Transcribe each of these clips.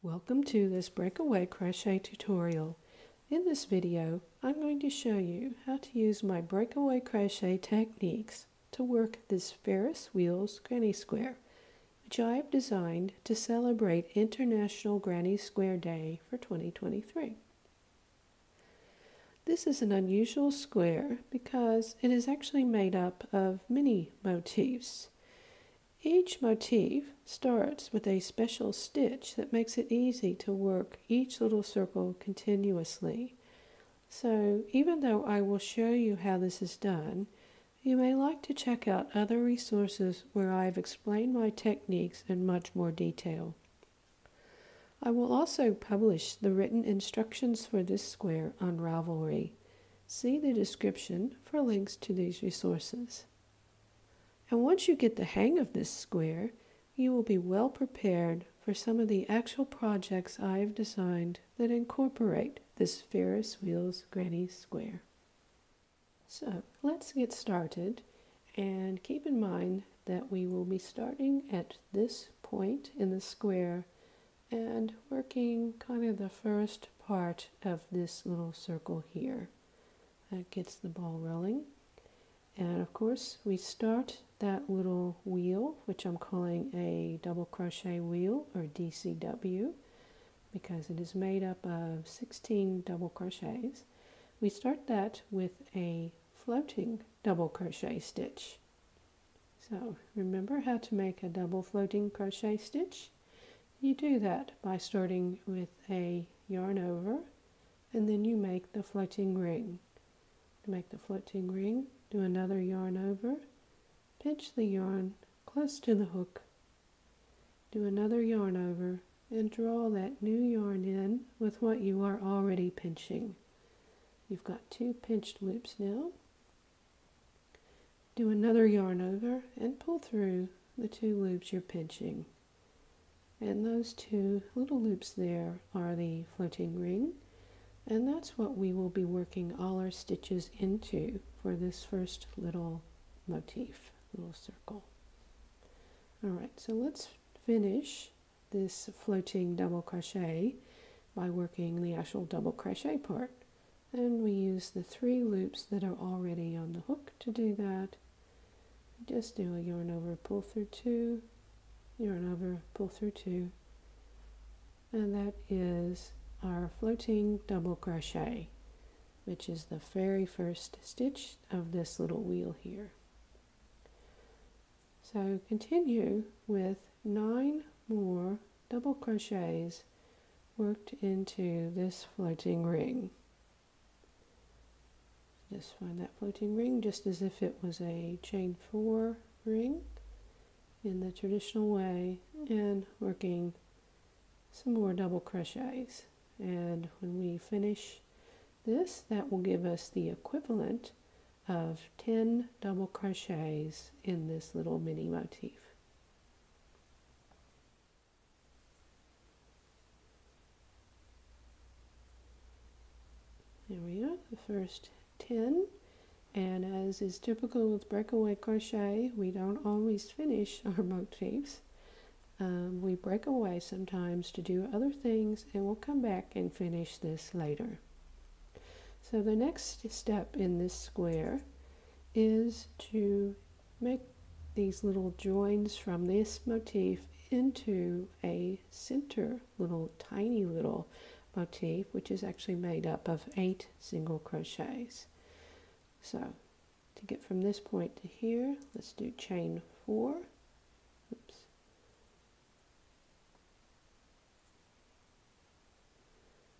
Welcome to this breakaway crochet tutorial. In this video, I'm going to show you how to use my breakaway crochet techniques to work this Ferris wheels granny square, which I have designed to celebrate International Granny Square Day for 2023. This is an unusual square because it is actually made up of many motifs. Each motif starts with a special stitch that makes it easy to work each little circle continuously. So even though I will show you how this is done, you may like to check out other resources where I've explained my techniques in much more detail. I will also publish the written instructions for this square on Ravelry. See the description for links to these resources. And once you get the hang of this square, you will be well prepared for some of the actual projects I have designed that incorporate this Ferris wheels granny square. So let's get started, and keep in mind that we will be starting at this point in the square and working kind of the first part of this little circle here. That gets the ball rolling. And of course we start that little wheel, which I'm calling a double crochet wheel, or DCW, because it is made up of 16 double crochets. We start that with a floating double crochet stitch. So remember how to make a double floating crochet stitch? You do that by starting with a yarn over, and then you make the floating ring. To make the floating ring, do another yarn over, pinch the yarn close to the hook, do another yarn over, and draw that new yarn in with what you are already pinching. You've got 2 pinched loops now. Do another yarn over and pull through the 2 loops you're pinching. And those 2 little loops there are the floating ring. And that's what we will be working all our stitches into for this first little motif, little circle. Alright, so let's finish this floating double crochet by working the actual double crochet part. And we use the 3 loops that are already on the hook to do that. Just do a yarn over, pull through 2, yarn over, pull through 2, and that is our floating double crochet, which is the very first stitch of this little wheel here. So continue with 9 more double crochets worked into this floating ring. Just find that floating ring just as if it was a chain 4 ring in the traditional way, and working some more double crochets. And when we finish this, that will give us the equivalent of 10 double crochets in this little mini motif. There we are, the first 10. And as is typical with breakaway crochet, we don't always finish our motifs. We break away sometimes to do other things, and we'll come back and finish this later. So the next step in this square is to make these little joins from this motif into a center tiny little motif, which is actually made up of 8 single crochets. So to get from this point to here, let's do chain 4. Oops.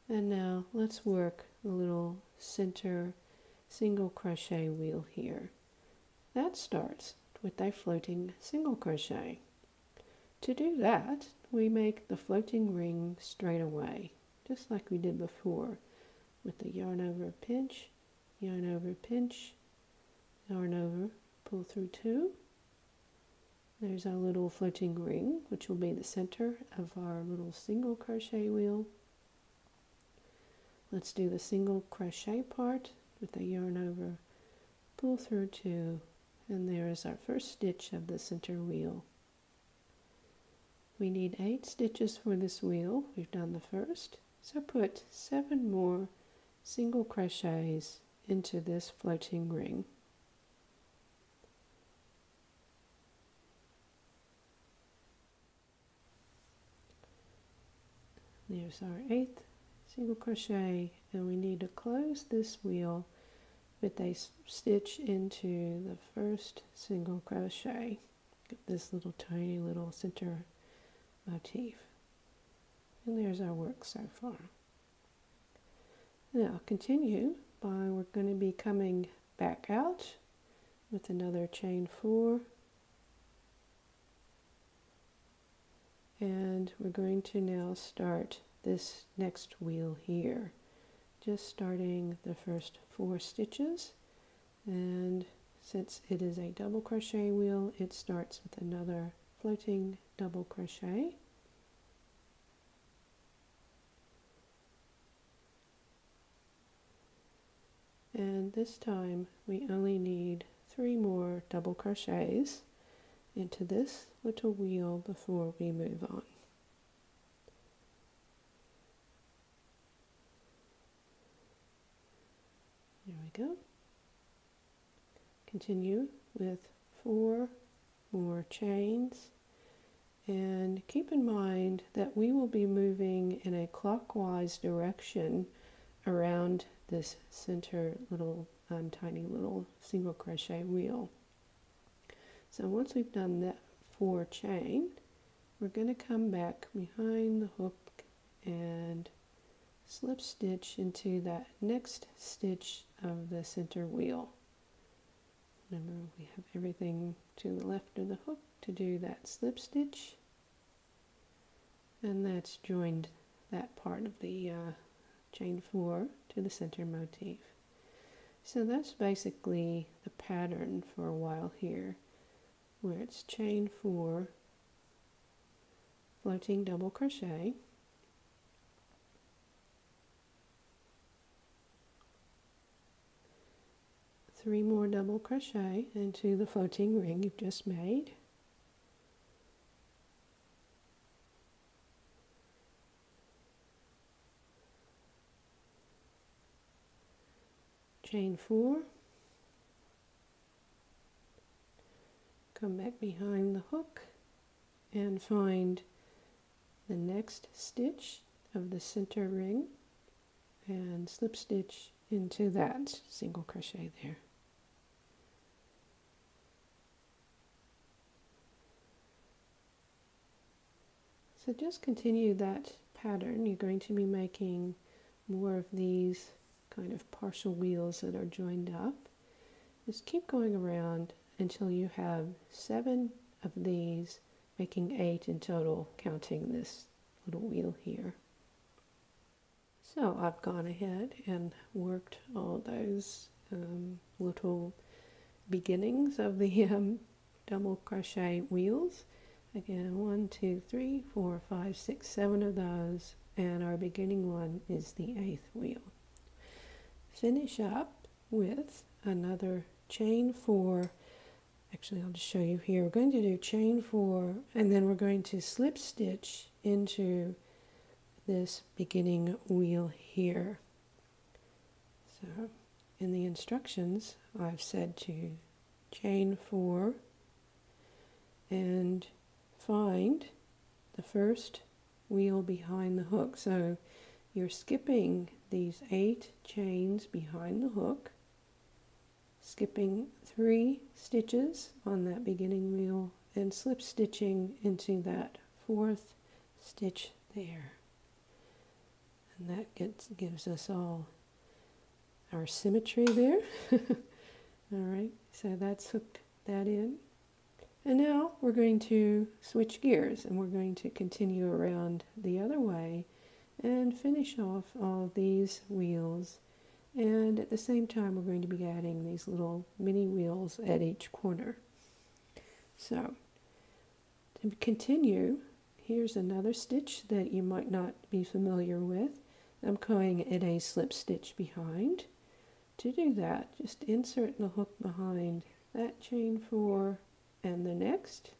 And now let's work the little center single crochet wheel here. That starts with a floating single crochet. To do that, we make the floating ring straight away, just like we did before, with the yarn over, pinch, yarn over, pinch, yarn over, pull through 2. There's our little floating ring, which will be the center of our little single crochet wheel. Let's do the single crochet part with the yarn over, pull through 2, and there is our first stitch of the center wheel. we need 8 stitches for this wheel. We've done the first, so put 7 more single crochets into this floating ring. There's our 8th single crochet, and we need to close this wheel with a stitch into the first single crochet. Get this little tiny little center motif. And there's our work so far. Now continue by, we're going to be coming back out with another chain 4, and we're going to now start this next wheel here, just starting the first 4 stitches, and since it is a double crochet wheel, it starts with another floating double crochet. And this time we only need 3 more double crochets into this little wheel before we move on. There we go. Continue with 4 more chains, and keep in mind that we will be moving in a clockwise direction around this center little tiny little single crochet wheel. So once we've done that 4 chain, we're going to come back behind the hook and slip stitch into that next stitch of the center wheel. Remember, we have everything to the left of the hook to do that slip stitch, and that's joined that part of the chain 4 to the center motif. So that's basically the pattern for a while here, where it's chain 4, floating double crochet, three more double crochet into the floating ring you've just made, chain 4, come back behind the hook and find the next stitch of the center ring and slip stitch into that single crochet there. So just continue that pattern. You're going to be making more of these kind of partial wheels that are joined up. Just keep going around until you have 7 of these, making 8 in total, counting this little wheel here. So I've gone ahead and worked all those little beginnings of the double crochet wheels. Again, 1, 2, 3, 4, 5, 6, 7 of those, and our beginning one is the 8th wheel. Finish up with another chain 4. Actually, I'll just show you here. We're going to do chain 4, and then we're going to slip stitch into this beginning wheel here. So in the instructions, I've said to chain 4 and find the first wheel behind the hook. So you're skipping these 8 chains behind the hook, skipping 3 stitches on that beginning wheel, and slip stitching into that 4th stitch there. And that gives us all our symmetry there. Alright, so that's hooked that in. And now we're going to switch gears, and we're going to continue around the other way and finish off all these wheels. And at the same time, we're going to be adding these little mini wheels at each corner. So to continue, here's another stitch that you might not be familiar with. I'm going in a slip stitch behind. To do that, just insert the hook behind that chain 4 and the next,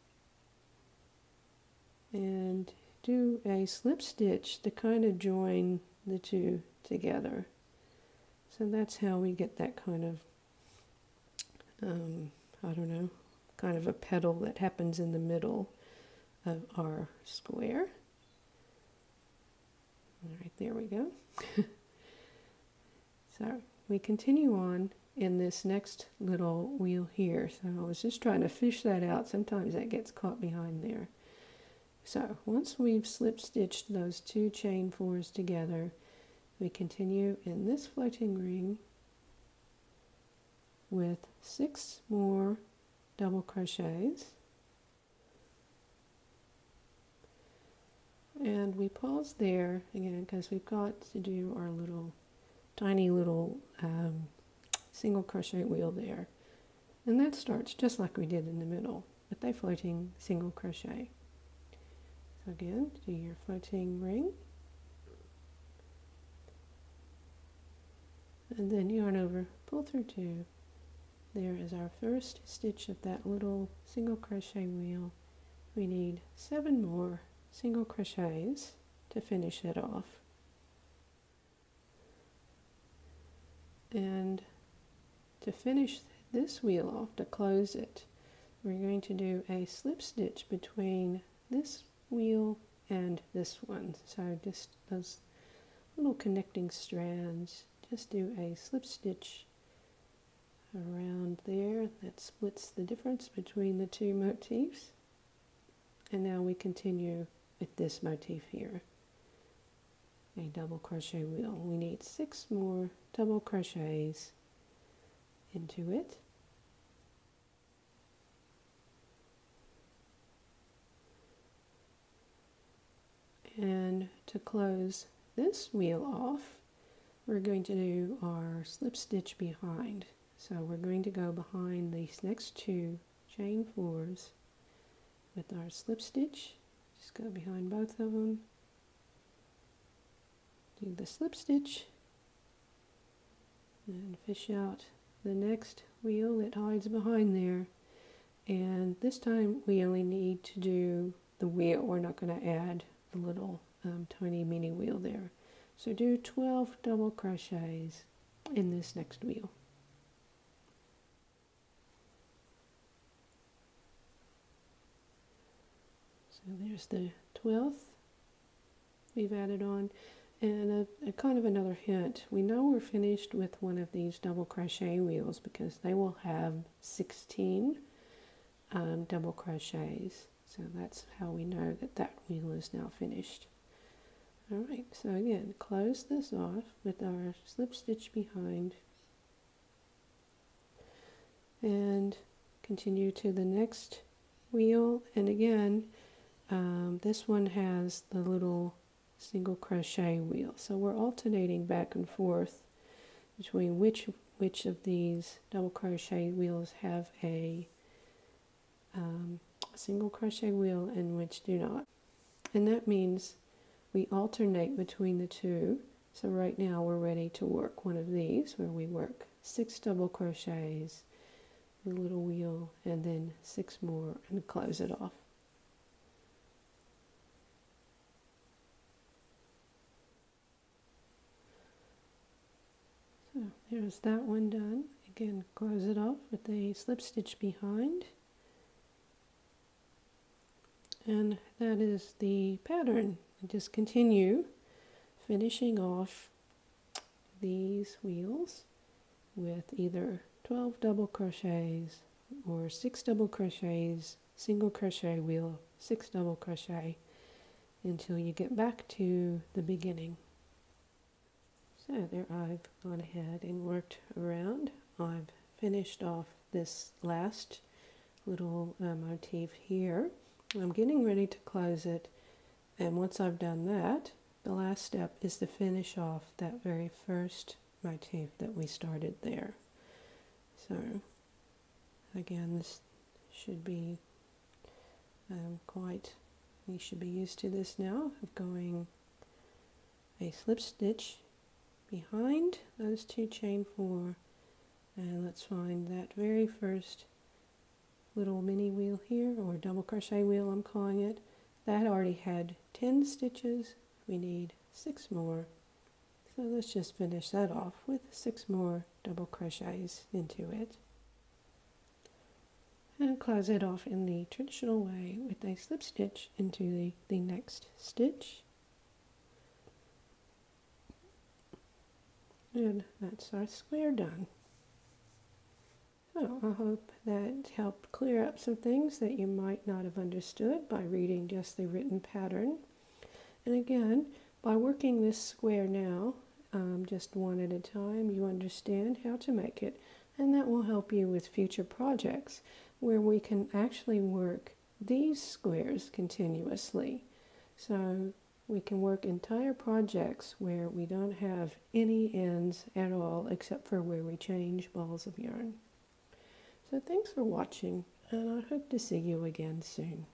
and do a slip stitch to kind of join the two together. So that's how we get that kind of, I don't know, kind of a petal that happens in the middle of our square. All right, there we go. So we continue on in this next little wheel here. So I was just trying to fish that out. Sometimes that gets caught behind there. So once we've slip stitched those two chain fours together, we continue in this floating ring with 6 more double crochets, and we pause there again because we've got to do our little tiny little single crochet wheel there, and that starts just like we did in the middle with a floating single crochet. So again, do your floating ring, and then yarn over, pull through 2. There is our first stitch of that little single crochet wheel. We need 7 more single crochets to finish it off. And to finish this wheel off, to close it, we're going to do a slip stitch between this wheel and this one. So just those little connecting strands, just do a slip stitch around there. That splits the difference between the two motifs. And now we continue with this motif here, a double crochet wheel. We need 6 more double crochets into it. And to close this wheel off, we're going to do our slip stitch behind. So we're going to go behind these next 2 chain 4s with our slip stitch. Just go behind both of them, do the slip stitch, and fish out the next wheel that hides behind there. And this time we only need to do the wheel. We're not going to add the little tiny mini wheel there. So do 12 double crochets in this next wheel. So there's the 12th we've added on, and a kind of another hint. We know we're finished with one of these double crochet wheels because they will have 16 double crochets. So that's how we know that that wheel is now finished. Alright, so again, close this off with our slip stitch behind and continue to the next wheel, and again this one has the little single crochet wheel, so we're alternating back and forth between which of these double crochet wheels have a single crochet wheel and which do not, and that means we alternate between the two. So right now we're ready to work one of these where we work 6 double crochets, the little wheel, and then 6 more and close it off. So there's that one done. Again, close it off with a slip stitch behind. And that is the pattern. Just continue finishing off these wheels with either 12 double crochets or 6 double crochets, single crochet wheel, 6 double crochet until you get back to the beginning. So there I've gone ahead and worked around. I've finished off this last little motif here. I'm getting ready to close it, and once I've done that, the last step is to finish off that very first motif that we started there. So again, this should be you should be used to this now, of going a slip stitch behind those 2 chain 4, and let's find that very first little mini wheel here, or double crochet wheel I'm calling it, that already had 10 stitches. We need 6 more. So let's just finish that off with 6 more double crochets into it. And close it off in the traditional way with a slip stitch into the next stitch. And that's our square done. So I hope that helped clear up some things that you might not have understood by reading just the written pattern. And again, by working this square now, just one at a time, you understand how to make it, and that will help you with future projects where we can actually work these squares continuously. So we can work entire projects where we don't have any ends at all except for where we change balls of yarn. So thanks for watching, and I hope to see you again soon.